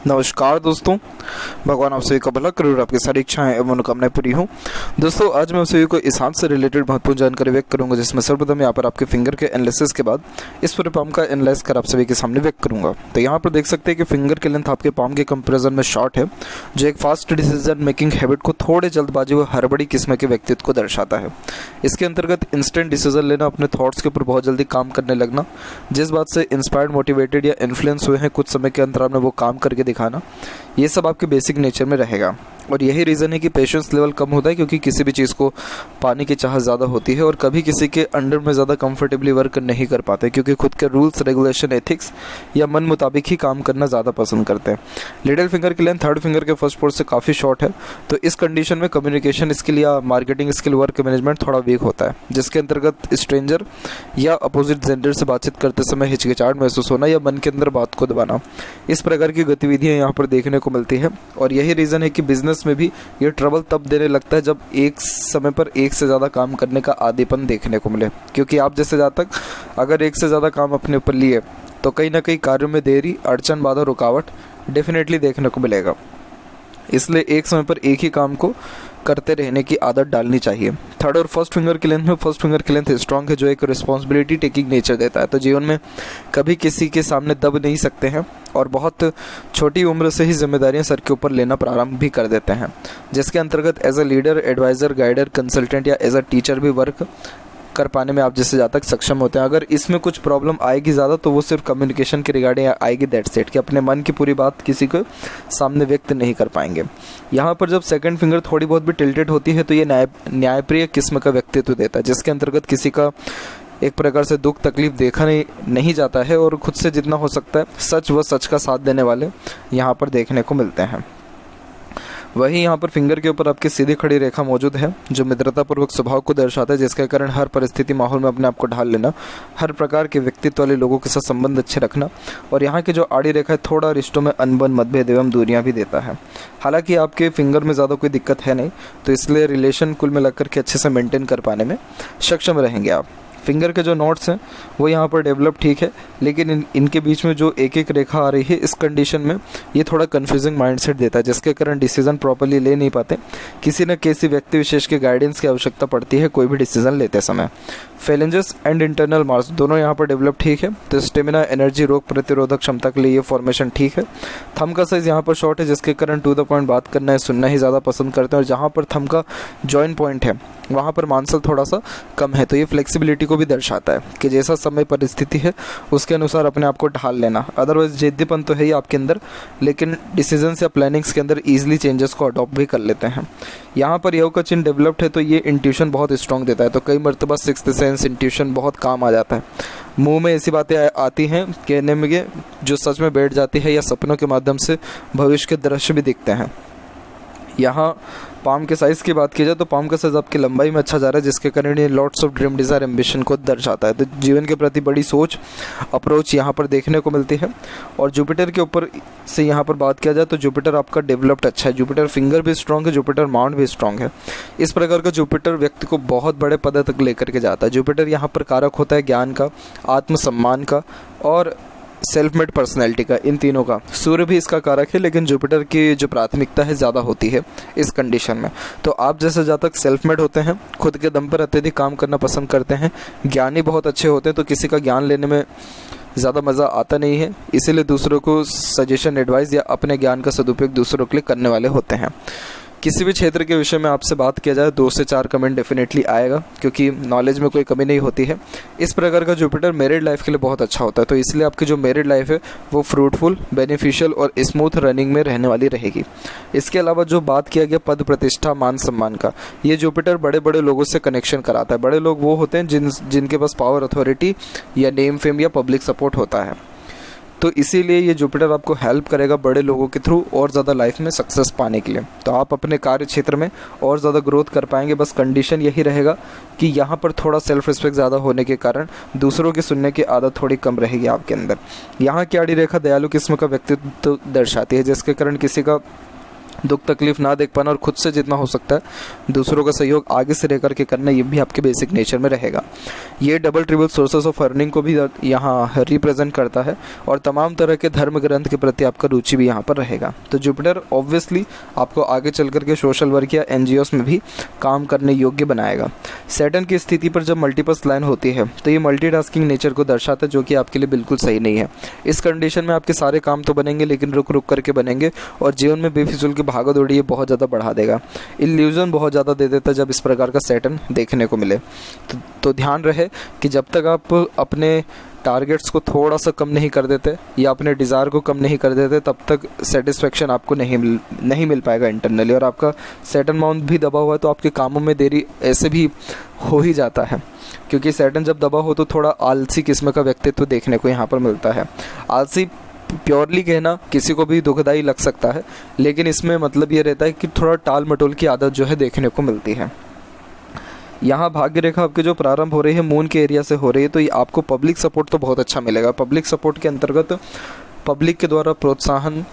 नमस्कार दोस्तों, भगवान आप सभी का भला करे और आपकी सारी इच्छाएं एवं मनोकामनाएं पूरी हों। दोस्तों, आज मैं आप सभी को इस हाथ से रिलेटेड महत्वपूर्ण जानकारी व्यक्त करूंगा, जिसमें सर्वप्रथम यहाँ पर आपके फिंगर के एनालिसिस के बाद इस पूरे पाम का एनालाइज कर आप सभी के सामने व्यक्त करूंगा। तो यहाँ पर देख सकते हैं कि फिंगर के लेंथ आपके पाम के कंपेरिजन में शॉर्ट है, जो एक फास्ट डिसीजन मेकिंग हैबिट को थोड़े जल्दबाजी व हड़बड़ी किस्म के व्यक्तित्व को दर्शाता है। इसके अंतर्गत इंस्टेंट डिसीजन लेना, अपने थॉट्स के ऊपर बहुत जल्दी काम करने लगना, जिस बात से इंस्पायर्ड, मोटिवेटेड या इन्फ्लुएंस हुए हैं कुछ समय के अंतराल में वो काम करके दिखाना, ये सब आपके बेसिक नेचर में रहेगा। और यही रीज़न है कि पेशेंस लेवल कम होता है, क्योंकि किसी भी चीज़ को पाने की चाह ज़्यादा होती है और कभी किसी के अंडर में ज़्यादा कंफर्टेबली वर्क नहीं कर पाते, क्योंकि खुद के रूल्स, रेगुलेशन, एथिक्स या मन मुताबिक ही काम करना ज़्यादा पसंद करते हैं। लिटिल फिंगर की लेंथ थर्ड फिंगर के फर्स्ट पोर्ट से काफ़ी शॉर्ट है, तो इस कंडीशन में कम्युनिकेशन स्किल या मार्केटिंग स्किल, वर्क मैनेजमेंट थोड़ा वीक होता है, जिसके अंतर्गत स्ट्रेंजर या अपोजिट जेंडर से बातचीत करते समय हिचकिचाहट महसूस होना या मन के अंदर बात को दबाना, इस प्रकार की गतिविधियाँ यहाँ पर देखने को मिलती है। और यही रीज़न है कि बिजनेस में भी ये ट्रबल तब देने लगता है जब एक समय पर एक से ज़्यादा काम करने का आदीपन देखने को मिले, क्योंकि आप जैसे ज़्यादा तक अगर एक से ज़्यादा काम अपने ऊपर लिए तो कहीं ना कहीं कार्यों में देरी, अड़चन, बाधा, रुकावट डेफिनेटली देखने को मिलेगा। इसलिए एक समय पर एक ही काम को करते रहने की आदत डालनी चाहिए। थर्ड और फर्स्ट फिंगर की लेंथ में फर्स्ट फिंगर की लेंथ स्ट्रांग है, जो एक रिस्पॉन्सिबिलिटी टेकिंग नेचर देता है, तो जीवन में कभी किसी के सामने दब नहीं सकते हैं और बहुत छोटी उम्र से ही जिम्मेदारियां सर के ऊपर लेना प्रारंभ भी कर देते हैं, जिसके अंतर्गत as a leader, adviser, guider, consultant या एज अ टीचर भी वर्क कर पाने में आप जैसे ज़्यादा तक सक्षम होते हैं। अगर इसमें कुछ प्रॉब्लम आएगी ज़्यादा तो वो सिर्फ कम्युनिकेशन के रिगार्डिंग आएगी, दैट्स इट, कि अपने मन की पूरी बात किसी को सामने व्यक्त नहीं कर पाएंगे। यहाँ पर जब सेकंड फिंगर थोड़ी बहुत भी टिल्टेड होती है तो ये न्यायप्रिय किस्म का व्यक्तित्व देता है, जिसके अंतर्गत किसी का एक प्रकार से दुख तकलीफ देखा नहीं जाता है और खुद से जितना हो सकता है सच व सच का साथ देने वाले यहाँ पर देखने को मिलते हैं। वही यहाँ पर फिंगर के ऊपर आपकी सीधी खड़ी रेखा मौजूद है, जो मित्रतापूर्वक स्वभाव को दर्शाता है, जिसके कारण हर परिस्थिति, माहौल में अपने आप को ढाल लेना, हर प्रकार के व्यक्तित्व वाले लोगों के साथ संबंध अच्छे रखना। और यहाँ की जो आड़ी रेखा है थोड़ा रिश्तों में अनबन, मतभेद एवं दूरियाँ भी देता है। हालांकि आपके फिंगर में ज़्यादा कोई दिक्कत है नहीं, तो इसलिए रिलेशन कुल मिलाकर के अच्छे से मेंटेन कर पाने में सक्षम रहेंगे आप। फिंगर के जो नोट्स हैं वो यहाँ पर डेवलप ठीक है, लेकिन इनके बीच में जो एक एक रेखा आ रही है, इस कंडीशन में ये थोड़ा कंफ्यूजिंग माइंडसेट देता है, जिसके कारण डिसीजन प्रॉपर्ली ले नहीं पाते। किसी न किसी व्यक्ति विशेष के गाइडेंस की आवश्यकता पड़ती है कोई भी डिसीजन लेते समय। फेलेंजेस एंड इंटरनल मार्क्स दोनों यहाँ पर डेवलप ठीक है, तो स्टेमिना, एनर्जी, रोग प्रतिरोधक क्षमता के लिए ये फॉर्मेशन ठीक है। थंब का साइज यहाँ पर शॉर्ट है, जिसके कारण टू द पॉइंट बात करना है, सुनना ही ज़्यादा पसंद करते हैं। और जहाँ पर थंब का जॉइंट पॉइंट है वहाँ पर मांसल थोड़ा सा कम है, तो ये फ्लेक्सिबिलिटी को भी दर्शाता है कि जैसा समय परिस्थिति है उसके अनुसार अपने आप को ढाल लेना। अदरवाइज जिद्दीपन तो है ही आपके अंदर, लेकिन डिसीजंस या प्लानिंग्स के अंदर ईजिली चेंजेस को अडॉप्ट भी कर लेते हैं। यहाँ पर योग का चिन्ह डेवलप्ड है, तो ये इंट्यूशन बहुत स्ट्रॉन्ग देता है, तो कई मरतबा सिक्स्थ सेंस, इंट्यूशन बहुत काम आ जाता है। मुंह में ऐसी बातें आती हैं कहने में जो सच में बैठ जाती है, या सपनों के माध्यम से भविष्य के दृश्य भी दिखते हैं। यहाँ पाम के साइज़ की बात की जाए तो पाम का साइज़ आपकी लंबाई में अच्छा जा रहा है, जिसके कारण ये lots of dream, desire, ambition को दर्शाता है, तो जीवन के प्रति बड़ी सोच, अप्रोच यहाँ पर देखने को मिलती है। और जुपिटर के ऊपर से यहाँ पर बात किया जाए तो जुपिटर आपका डेवलप्ड अच्छा है, जुपिटर फिंगर भी स्ट्रॉन्ग है, जुपिटर माउंट भी स्ट्रॉन्ग है। इस प्रकार का जुपिटर व्यक्ति को बहुत बड़े पद तक लेकर के जाता है। जुपिटर यहाँ पर कारक होता है ज्ञान का, आत्मसम्मान का और सेल्फ मेड पर्सनैलिटी का, इन तीनों का। सूर्य भी इसका कारक है, लेकिन जुपिटर की जो प्राथमिकता है ज़्यादा होती है इस कंडीशन में। तो आप जैसे ज़्यादा तक सेल्फ मेड होते हैं, खुद के दम पर अत्यधिक काम करना पसंद करते हैं, ज्ञानी बहुत अच्छे होते हैं, तो किसी का ज्ञान लेने में ज़्यादा मज़ा आता नहीं है, इसीलिए दूसरों को सजेशन, एडवाइस या अपने ज्ञान का सदुपयोग दूसरों के लिए करने वाले होते हैं। किसी भी क्षेत्र के विषय में आपसे बात किया जाए 2 से 4 कमेंट डेफिनेटली आएगा, क्योंकि नॉलेज में कोई कमी नहीं होती है। इस प्रकार का जुपिटर मैरिड लाइफ के लिए बहुत अच्छा होता है, तो इसलिए आपकी जो मैरिड लाइफ है वो फ्रूटफुल, बेनिफिशियल और स्मूथ रनिंग में रहने वाली रहेगी। इसके अलावा जो बात किया गया पद, प्रतिष्ठा, मान सम्मान का, ये जुपिटर बड़े बड़े लोगों से कनेक्शन कराता है। बड़े लोग वो होते हैं जिनके पास पावर, अथॉरिटी या नेम, फेम या पब्लिक सपोर्ट होता है, तो इसीलिए ये जुपिटर आपको हेल्प करेगा बड़े लोगों के थ्रू और ज़्यादा लाइफ में सक्सेस पाने के लिए। तो आप अपने कार्य क्षेत्र में और ज़्यादा ग्रोथ कर पाएंगे। बस कंडीशन यही रहेगा कि यहाँ पर थोड़ा सेल्फ रिस्पेक्ट ज़्यादा होने के कारण दूसरों की सुनने की आदत थोड़ी कम रहेगी आपके अंदर। यहाँ की आड़ी रेखा दयालु किस्म का व्यक्तित्व दर्शाती है, जिसके कारण किसी का दुख तकलीफ ना देख पाना और खुद से जितना हो सकता है दूसरों का सहयोग आगे से रह करके करना, ये भी आपके बेसिक नेचर में रहेगा। ये double triple sources of earning को भी यहाँ रिप्रेजेंट करता है और तमाम तरह के धर्म ग्रंथ के प्रति आपका रुचि भी यहाँ पर रहेगा। तो जुपिटर ऑब्वियसली आपको आगे चल करके सोशल वर्क या एनजीओस में भी काम करने योग्य बनाएगा। सैटर्न की स्थिति पर जब मल्टीपल लाइन होती है तो ये मल्टीटास्किंग नेचर को दर्शाता है, जो कि आपके लिए बिल्कुल सही नहीं है। इस कंडीशन में आपके सारे काम तो बनेंगे लेकिन रुक रुक करके बनेंगे और जीवन में बेफिजूल की भागा दौड़ी ये बहुत ज़्यादा बढ़ा देगा। इल्यूजन बहुत ज़्यादा दे देता है जब इस प्रकार का सैटर्न देखने को मिले। तो ध्यान रहे कि जब तक आप अपने टारगेट्स को थोड़ा सा कम नहीं कर देते या अपने डिज़ायर को कम नहीं कर देते तब तक सेटिस्फेक्शन आपको नहीं मिल पाएगा इंटरनली। और आपका सैटर्न माउंट भी दबा हुआ है तो आपके कामों में देरी ऐसे भी हो ही जाता है, क्योंकि सैटर्न जब दबा हो तो थोड़ा आलसी किस्म का व्यक्तित्व देखने को यहाँ पर मिलता है। आलसी प्योरली कहना किसी को भी दुखदाई लग सकता है, लेकिन इसमें मतलब ये रहता है कि थोड़ा टाल मटोल की आदत जो है देखने को मिलती है। यहाँ भाग्य रेखा आपके जो प्रारंभ हो रही है मून के एरिया से हो रही है, तो ये आपको पब्लिक सपोर्ट तो बहुत अच्छा मिलेगा। पब्लिक सपोर्ट के अंतर्गत पब्लिक के द्वारा प्रोत्साहन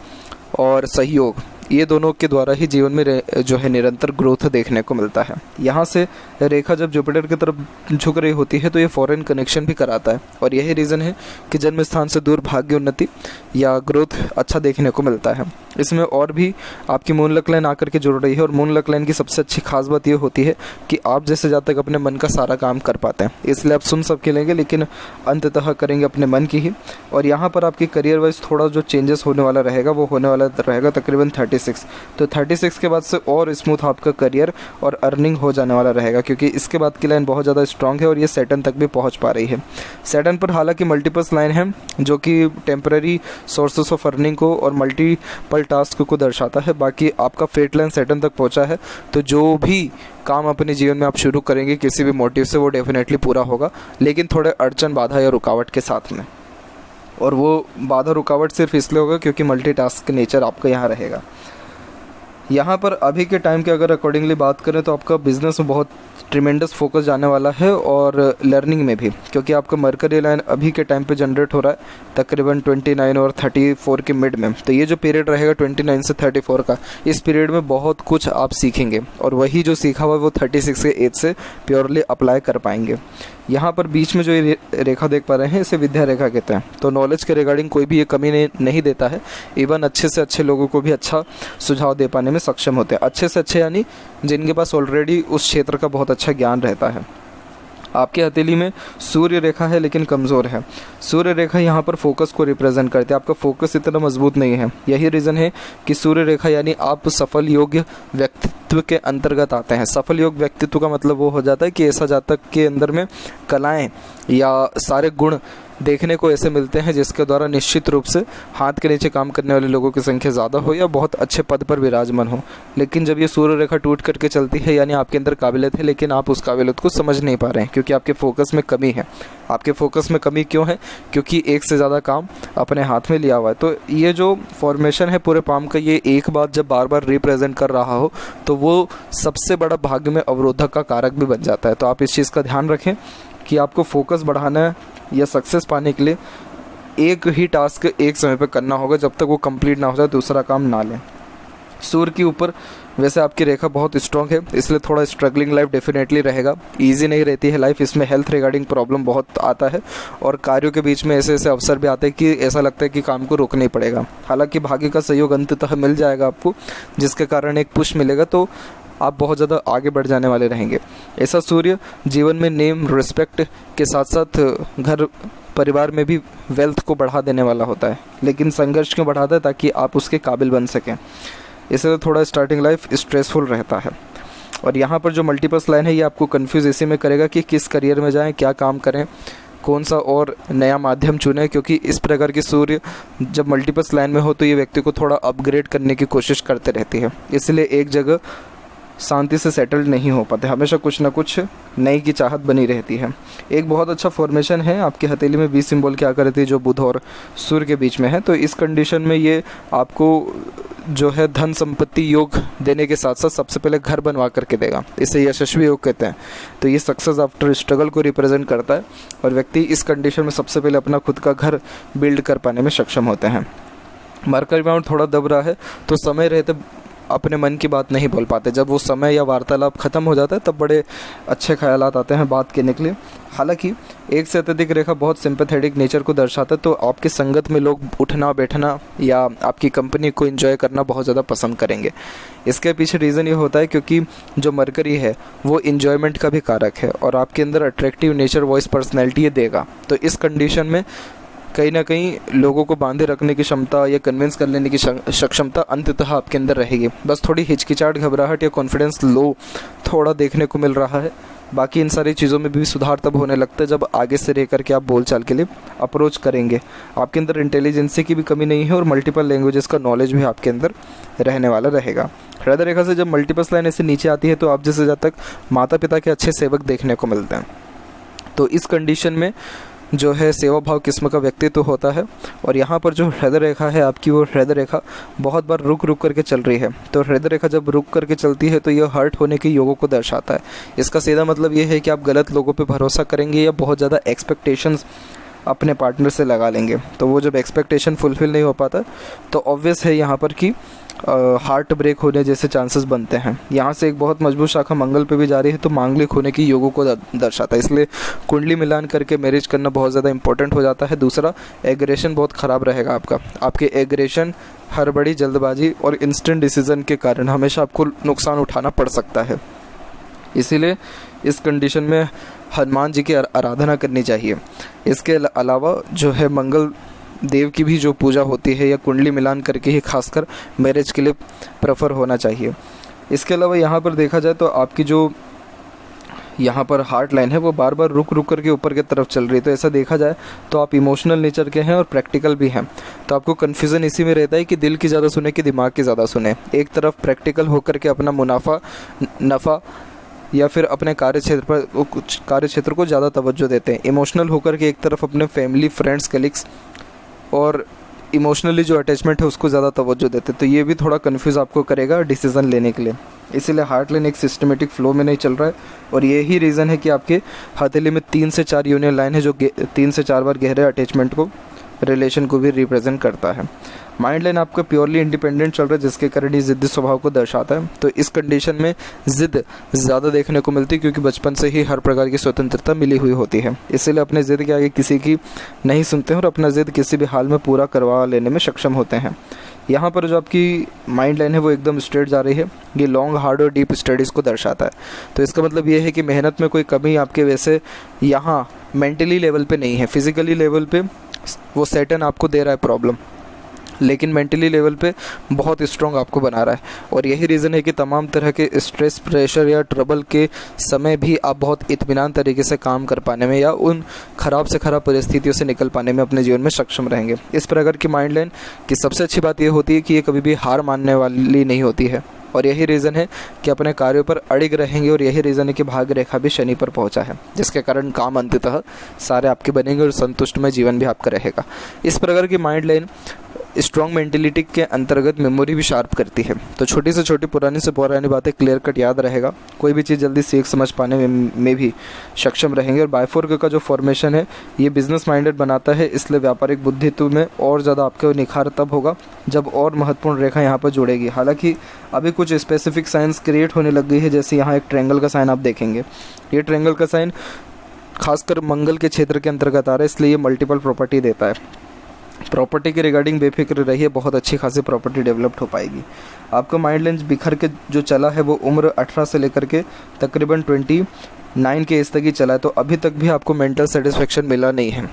और सहयोग, ये दोनों के द्वारा ही जीवन में जो है निरंतर ग्रोथ देखने को मिलता है। यहाँ से रेखा जब जुपिटर की तरफ झुक रही होती है तो ये फॉरेन कनेक्शन भी कराता है और यही रीज़न है कि जन्म स्थान से दूर भाग्य उन्नति या ग्रोथ अच्छा देखने को मिलता है। इसमें और भी आपकी मून लक लाइन आकर के जुड़ रही है और मून लक लाइन की सबसे अच्छी खास बात ये होती है कि आप जैसे ज़्यादा तक अपने मन का सारा काम कर पाते हैं, इसलिए आप सुन सबके लेंगे लेकिन अंततः करेंगे अपने मन की ही। और यहाँ पर आपकी करियर वाइज थोड़ा जो चेंजेस होने वाला रहेगा वो होने वाला रहेगा तकरीबन 36। तो 36 के बाद से और स्मूथ आपका करियर और अर्निंग हो जाने वाला रहेगा, क्योंकि इसके बाद की लाइन बहुत ज़्यादा स्ट्रांग है और ये सैटर्न तक भी पहुँच पा रही है। सैटर्न पर हालांकि मल्टीपल्स लाइन है जो कि टेम्पररी सोर्सेस ऑफ अर्निंग को और मल्टीपल टास्क को दर्शाता है। बाकी आपका फेट लाइन सैटर्न तक पहुंचा है तो जो भी काम अपने जीवन में आप शुरू करेंगे किसी भी मोटिव से वो डेफिनेटली पूरा होगा, लेकिन थोड़े अड़चन बाधा या रुकावट के साथ में। और वो बाधा रुकावट सिर्फ इसलिए होगा क्योंकि मल्टीटास्क नेचर आपका यहाँ रहेगा। यहाँ पर अभी के टाइम के अगर अकॉर्डिंगली बात करें तो आपका बिजनेस में बहुत ट्रिमेंडस फोकस जाने वाला है और लर्निंग में भी, क्योंकि आपका मरकरी लाइन अभी के टाइम पे जनरेट हो रहा है तकरीबन 29 और 34 के मिड में। तो ये जो पीरियड रहेगा 29 से 34 का, इस पीरियड में बहुत कुछ आप सीखेंगे और वही जो सीखा हुआ है वो 36 के एज से प्योरली अप्लाई कर पाएंगे। यहाँ पर बीच में जो ये रेखा देख पा रहे हैं इसे विद्या रेखा कहते हैं। तो नॉलेज के रिगार्डिंग कोई भी ये कमी नहीं देता है, इवन अच्छे से अच्छे लोगों को भी अच्छा सुझाव दे पाने में सक्षम होते हैं। अच्छे से अच्छे यानी जिनके पास ऑलरेडी उस क्षेत्र का बहुत अच्छा ज्ञान रहता है। आपके हथेली में सूर्य रेखा है लेकिन कमज़ोर है। सूर्य रेखा यहाँ पर फोकस को रिप्रेजेंट करती है, आपका फोकस इतना मजबूत नहीं है। यही रीज़न है कि सूर्य रेखा यानी आप सफल योग्य व्यक्तित्व के अंतर्गत आते हैं। सफल योग्य व्यक्तित्व का मतलब वो हो जाता है कि ऐसा जातक के अंदर में कलाएं या सारे गुण देखने को ऐसे मिलते हैं जिसके द्वारा निश्चित रूप से हाथ के नीचे काम करने वाले लोगों की संख्या ज़्यादा हो या बहुत अच्छे पद पर विराजमान हो। लेकिन जब ये सूर्य रेखा टूट करके चलती है यानी आपके अंदर काबिलियत है लेकिन आप उस काबिलियत को समझ नहीं पा रहे हैं क्योंकि आपके फोकस में कमी है। आपके फोकस में कमी क्यों है? क्योंकि एक से ज़्यादा काम अपने हाथ में लिया हुआ है। तो ये जो फॉर्मेशन है पूरे पाम का, ये एक बात जब बार बार रिप्रेजेंट कर रहा हो तो वो सबसे बड़ा भाग्य में अवरोधक का कारक भी बन जाता है। तो आप इस चीज़ का ध्यान रखें कि आपको फोकस बढ़ाना है या सक्सेस पाने के लिए एक ही टास्क एक समय पर करना होगा। जब तक वो कंप्लीट ना हो जाए दूसरा काम ना लें। सूर्य के ऊपर वैसे आपकी रेखा बहुत स्ट्रॉन्ग है, इसलिए थोड़ा स्ट्रगलिंग लाइफ डेफिनेटली रहेगा। इजी नहीं रहती है लाइफ, इसमें हेल्थ रिगार्डिंग प्रॉब्लम बहुत आता है और कार्यों के बीच में ऐसे ऐसे अवसर भी आते हैं कि ऐसा लगता है कि काम को रोकना ही पड़ेगा। हालांकि भाग्य का सहयोग अंततः मिल जाएगा आपको, जिसके कारण एक पुश मिलेगा तो आप बहुत ज़्यादा आगे बढ़ जाने वाले रहेंगे। ऐसा सूर्य जीवन में नेम रिस्पेक्ट के साथ साथ घर परिवार में भी वेल्थ को बढ़ा देने वाला होता है, लेकिन संघर्ष क्यों बढ़ाता है? ताकि आप उसके काबिल बन सकें। इसलिए थोड़ा स्टार्टिंग लाइफ स्ट्रेसफुल रहता है। और यहाँ पर जो मल्टीपल्स लाइन है ये आपको कंफ्यूज इसी में करेगा कि किस करियर में जाएं, क्या काम करें, कौन सा और नया माध्यम चुनें, क्योंकि इस प्रकार की सूर्य जब मल्टीपल्स लाइन में हो तो ये व्यक्ति को थोड़ा अपग्रेड करने की कोशिश करते रहती है। इसलिए एक जगह शांति से सेटल्ड नहीं हो पाते, हमेशा कुछ ना कुछ नई की चाहत बनी रहती है। एक बहुत अच्छा फॉर्मेशन है आपके हथेली में 20 सिंबल क्या करती है जो बुध और सूर्य के बीच में है। तो इस कंडीशन में ये आपको जो है धन संपत्ति योग देने के साथ साथ सबसे पहले घर बनवा करके देगा, इसे यशस्वी योग कहते हैं। तो ये सक्सेस आफ्टर स्ट्रगल को रिप्रेजेंट करता है और व्यक्ति इस कंडीशन में सबसे पहले अपना खुद का घर बिल्ड कर पाने में सक्षम होते हैं। मरकरी माउंट थोड़ा दब रहा है तो समय रहते अपने मन की बात नहीं बोल पाते। जब वो समय या वार्तालाप ख़त्म हो जाता है तब बड़े अच्छे ख्यालात आते हैं बात करने के लिए। हालांकि एक से अत्यधिक रेखा बहुत सिंपैथेटिक नेचर को दर्शाता है, तो आपकी संगत में लोग उठना बैठना या आपकी कंपनी को एंजॉय करना बहुत ज़्यादा पसंद करेंगे। इसके पीछे रीज़न ये होता है क्योंकि जो मरकरी है वो इन्जॉयमेंट का भी कारक है और आपके अंदर अट्रैक्टिव नेचर, वॉइस, पर्सनैलिटी ये देगा। तो इस कंडीशन में कहीं ना कहीं लोगों को बांधे रखने की क्षमता या कन्विंस कर लेने की सक्षमता अंततः आपके अंदर रहेगी। बस थोड़ी हिचकिचाहट, घबराहट या कॉन्फिडेंस लो थोड़ा देखने को मिल रहा है। बाकी इन सारी चीज़ों में भी सुधार तब होने लगता है जब आगे से रह करके आप बोलचाल के लिए अप्रोच करेंगे। आपके अंदर इंटेलिजेंसी की भी कमी नहीं है और मल्टीपल लैंग्वेजेस का नॉलेज भी आपके अंदर रहने वाला रहेगा। हृदय रेखा से जब मल्टीपल लाइन ऐसे नीचे आती है तो आप जैसे जब तक माता पिता के अच्छे सेवक देखने को मिलते हैं। तो इस कंडीशन में जो है सेवा भाव किस्म का व्यक्तित्व होता है। और यहाँ पर जो हृदय रेखा है आपकी, वो हृदय रेखा बहुत बार रुक रुक करके चल रही है। तो हृदय रेखा जब रुक करके चलती है तो यह हर्ट होने के योगों को दर्शाता है। इसका सीधा मतलब ये है कि आप गलत लोगों पे भरोसा करेंगे या बहुत ज़्यादा एक्सपेक्टेशंस अपने पार्टनर से लगा लेंगे। तो वो जब एक्सपेक्टेशन फुलफ़िल नहीं हो पाता तो ऑब्वियस है यहाँ पर कि हार्ट ब्रेक होने जैसे चांसेस बनते हैं। यहाँ से एक बहुत मजबूत शाखा मंगल पे भी जा रही है तो मांगलिक होने की योगों को दर्शाता है। इसलिए कुंडली मिलान करके मैरिज करना बहुत ज़्यादा इंपॉर्टेंट हो जाता है। दूसरा, एग्रेशन बहुत ख़राब रहेगा आपका। आपके एग्रेशन, हड़बड़ी, जल्दबाजी और इंस्टेंट डिसीजन के कारण हमेशा आपको नुकसान उठाना पड़ सकता है। इसीलिए इस कंडीशन में हनुमान जी की आराधना करनी चाहिए। इसके अलावा जो है मंगल देव की भी जो पूजा होती है या कुंडली मिलान करके ही खासकर मैरिज के लिए प्रेफर होना चाहिए। इसके अलावा यहाँ पर देखा जाए तो आपकी जो यहाँ पर हार्ट लाइन है वो बार बार रुक रुक करके ऊपर की तरफ चल रही है। तो ऐसा देखा जाए तो आप इमोशनल नेचर के हैं और प्रैक्टिकल भी हैं। तो आपको कन्फ्यूज़न इसी में रहता है कि दिल की ज़्यादा सुने कि दिमाग की ज़्यादा सुने। एक तरफ प्रैक्टिकल होकर के अपना नफ़ा या फिर अपने कार्यक्षेत्र को ज़्यादा तवज्जो देते हैं। इमोशनल होकर के एक तरफ अपने फैमिली, फ्रेंड्स, कलीग्स और इमोशनली जो अटैचमेंट है उसको ज़्यादा तवज्जो देते हैं। तो ये भी थोड़ा कंफ्यूज आपको करेगा डिसीज़न लेने के लिए। इसीलिए हार्ट लाइन एक सिस्टमेटिक फ्लो में नहीं चल रहा है और यही रीज़न है कि आपके हथेली में 3 से 4 यूनियन लाइन है जो 3 से 4 बार गहरे अटैचमेंट को, रिलेशन को भी रिप्रेजेंट करता है। माइंड लाइन आपका प्योरली इंडिपेंडेंट चल रहा है जिसके कारण ये ज़िद्दी स्वभाव को दर्शाता है। तो इस कंडीशन में ज़िद ज़्यादा देखने को मिलती है क्योंकि बचपन से ही हर प्रकार की स्वतंत्रता मिली हुई होती है। इसीलिए अपने ज़िद के आगे किसी की नहीं सुनते हैं और अपना ज़िद किसी भी हाल में पूरा करवा लेने में सक्षम होते हैं। यहाँ पर जो आपकी माइंड लाइन है वो एकदम स्ट्रेट जा रही है। ये लॉन्ग, हार्ड और डीप स्टडीज़ को दर्शाता है। तो इसका मतलब ये है कि मेहनत में कोई कमी आपके वैसे यहाँ मेंटली लेवल पे नहीं है। फिज़िकली लेवल पे वो सैटर्न आपको दे रहा है प्रॉब्लम, लेकिन मेंटली लेवल पे बहुत स्ट्रॉन्ग आपको बना रहा है। और यही रीज़न है कि तमाम तरह के स्ट्रेस, प्रेशर या ट्रबल के समय भी आप बहुत इत्मीनान तरीके से काम कर पाने में या उन ख़राब से ख़राब परिस्थितियों से निकल पाने में अपने जीवन में सक्षम रहेंगे। इस प्रकार की माइंड लाइन की सबसे अच्छी बात यह होती है कि ये कभी भी हार मानने वाली नहीं होती है। और यही रीज़न है कि अपने कार्यों पर अड़िग रहेंगे। और यही रीज़न है कि भाग्य रेखा भी शनि पर पहुंचा है जिसके कारण काम अंततः सारे आपके बनेंगे और संतुष्टमय जीवन भी आपका रहेगा। इस प्रकार की माइंड लाइन स्ट्रॉन्ग मेंटेलिटी के अंतर्गत मेमोरी भी शार्प करती है। तो छोटी से छोटी, पुरानी से पुरानी बातें क्लियर कट याद रहेगा। कोई भी चीज़ जल्दी सीख समझ पाने में भी सक्षम रहेंगे। और बायफोर्क का जो फॉर्मेशन है ये बिजनेस माइंडेड बनाता है, इसलिए व्यापारिक बुद्धित्व में और ज़्यादा आपको निखार तब होगा जब और महत्वपूर्ण रेखा यहाँ पर जुड़ेगी। हालांकि अभी कुछ स्पेसिफिक साइंस क्रिएट होने लग गई है। जैसे यहाँ एक ट्रायंगल का साइन आप देखेंगे। ये ट्रायंगल का साइन खासकर मंगल के क्षेत्र के अंतर्गत आ रहा है, इसलिए ये मल्टीपल प्रॉपर्टी देता है। प्रॉपर्टी के रिगार्डिंग बेफिक्र रहिए, बहुत अच्छी खासी प्रॉपर्टी डेवलप्ड हो पाएगी। आपका माइंड लाइन बिखर के जो चला है वो उम्र 18 से लेकर के तकरीबन 29 के एज तक ही चला है। तो अभी तक भी आपको मेंटल सेटिस्फेक्शन मिला नहीं है।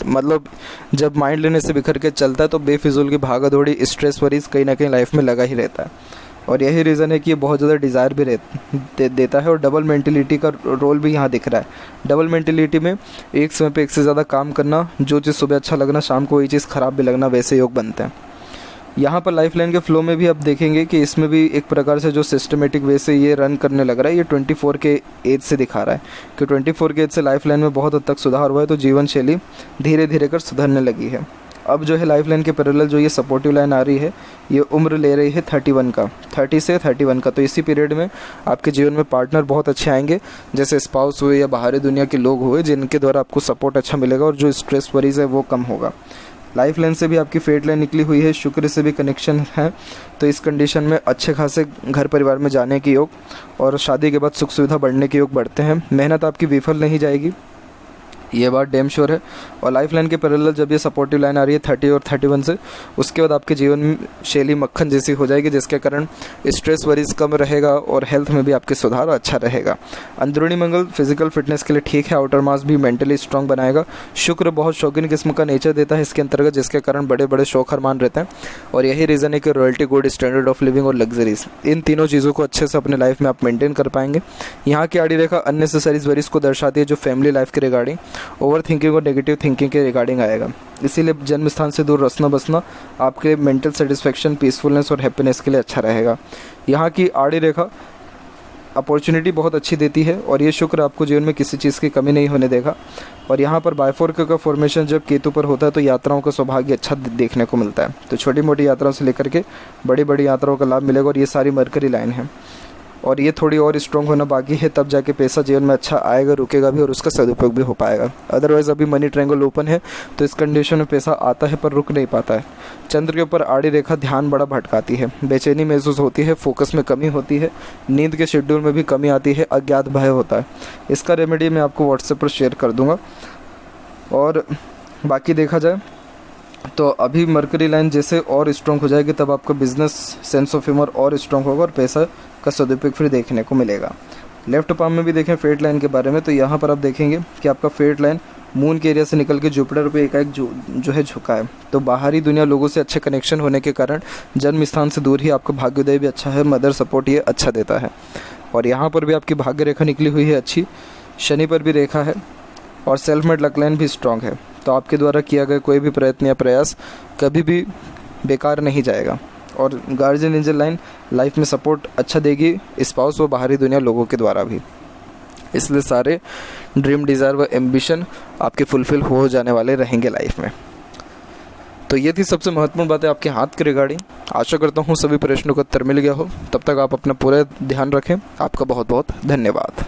मतलब जब माइंड लाइन से बिखर के चलता है तो बेफिजूल की भागा दौड़ी, स्ट्रेस वरीज कहीं ना कहीं लाइफ में लगा ही रहता है। और यही रीज़न है कि ये बहुत ज़्यादा डिज़ायर भी देता है। और डबल मेंटेलिटी का रोल भी यहाँ दिख रहा है। डबल मेंटेलिटी में एक समय पे एक से ज़्यादा काम करना, जो चीज़ सुबह अच्छा लगना शाम को वही चीज़ ख़राब भी लगना, वैसे योग बनते हैं। यहाँ पर लाइफ लाइन के फ्लो में भी आप देखेंगे कि इसमें भी एक प्रकार से जो सिस्टमेटिक वे से ये रन करने लग रहा है। ये 24 के एज से दिखा रहा है कि 24 के एज से लाइफ लाइन में बहुत हद तक सुधार हुआ है। तो जीवन शैली धीरे धीरे कर सुधरने लगी है। अब जो है लाइफ लाइन के पैरेलल जो ये सपोर्टिव लाइन आ रही है ये उम्र ले रही है 30 से 31 का। तो इसी पीरियड में आपके जीवन में पार्टनर बहुत अच्छे आएंगे, जैसे स्पाउस हुए या बाहरी दुनिया के लोग हुए, जिनके द्वारा आपको सपोर्ट अच्छा मिलेगा और जो स्ट्रेस वरीज है वो कम होगा। लाइफ लाइन से भी आपकी फेट लाइन निकली हुई है, शुक्र से भी कनेक्शन है। तो इस कंडीशन में अच्छे खासे घर परिवार में जाने की योग और शादी के बाद सुख सुविधा बढ़ने के योग बढ़ते हैं। मेहनत आपकी विफल नहीं जाएगी, ये बात डैम श्योर है। और लाइफ लाइन के पैरेलल जब ये सपोर्टिव लाइन आ रही है 30 और 31 से, उसके बाद आपके जीवन शैली मक्खन जैसी हो जाएगी, जिसके कारण स्ट्रेस वरीज कम रहेगा और हेल्थ में भी आपके सुधार अच्छा रहेगा। अंदरूनी मंगल फिजिकल फिटनेस के लिए ठीक है, आउटर मास भी मेंटली स्ट्रांग बनाएगा। शुक्र बहुत शौकीन किस्म का नेचर देता है इसके अंतर्गत, जिसके कारण बड़े बड़े शौक अरमान रहते हैं। और यही रीज़न है कि royalty, good standard of living और लग्जरीज, इन तीनों चीज़ों को अच्छे से अपने लाइफ में आप मेंटेन कर पाएंगे। यहाँ की आड़ी रेखा अननेसेसरीज वरीज को दर्शाती है, जो फैमिली लाइफ के रिगार्डिंग ओवर थिंकिंग और नेगेटिव थिंकिंग के रिगार्डिंग आएगा। इसीलिए जन्म स्थान से दूर रसना बसना आपके मेंटल सेटिस्फेक्शन, पीसफुलनेस और हैप्पीनेस के लिए अच्छा रहेगा। यहाँ की आड़ी रेखा अपॉर्चुनिटी बहुत अच्छी देती है और ये शुक्र आपको जीवन में किसी चीज़ की कमी नहीं होने देगा। और यहाँ पर बायफोर्क का फॉर्मेशन जब केतु पर होता है तो यात्राओं का सौभाग्य अच्छा देखने को मिलता है। तो छोटी मोटी यात्राओं से लेकर के बड़ी बड़ी यात्राओं का लाभ मिलेगा। और ये सारी मरकरी लाइन है और ये थोड़ी और स्ट्रॉन्ग होना बाकी है, तब जाके पैसा जीवन में अच्छा आएगा, रुकेगा भी और उसका सदुपयोग भी हो पाएगा। अदरवाइज़ अभी मनी ट्रायंगल ओपन है तो इस कंडीशन में पैसा आता है पर रुक नहीं पाता है। चंद्र के ऊपर आड़ी रेखा ध्यान बड़ा भटकाती है, बेचैनी महसूस होती है, फोकस में कमी होती है, नींद के शेड्यूल में भी कमी आती है, अज्ञात भय होता है। इसका रेमेडी मैं आपको व्हाट्सएप पर शेयर कर दूँगा। और बाकी देखा जाए तो अभी मरकरी लाइन जैसे और स्ट्रॉन्ग हो जाएगी तब आपका बिजनेस सेंस ऑफ ह्यूमर और स्ट्रॉन्ग होगा और पैसा का सदुपयोग फिर देखने को मिलेगा। लेफ्ट पाम में भी देखें फेट लाइन के बारे में, तो यहाँ पर आप देखेंगे कि आपका फेट लाइन मून के एरिया से निकल के जुपिटर पे एकाएक जो है झुका है। तो बाहरी दुनिया लोगों से अच्छे कनेक्शन होने के कारण जन्म स्थान से दूर ही आपका भाग्योदय भी अच्छा है, मदर सपोर्ट ये अच्छा देता है। और यहाँ पर भी आपकी भाग्य रेखा निकली हुई है अच्छी, शनि पर भी रेखा है और सेल्फ मेड लक लाइन भी स्ट्रॉन्ग है। तो आपके द्वारा किया गया कोई भी प्रयत्न या प्रयास कभी भी बेकार नहीं जाएगा। और गार्जियन एंजल लाइन लाइफ में सपोर्ट अच्छा देगी, स्पाउस व बाहरी दुनिया लोगों के द्वारा भी। इसलिए सारे ड्रीम, डिज़ायर व एम्बिशन आपके फुलफिल हो जाने वाले रहेंगे लाइफ में। तो ये थी सबसे महत्वपूर्ण बातें आपके हाथ के रिगार्डिंग। आशा करता हूँ सभी प्रश्नों का उत्तर मिल गया हो। तब तक आप अपना पूरा ध्यान रखें। आपका बहुत बहुत धन्यवाद।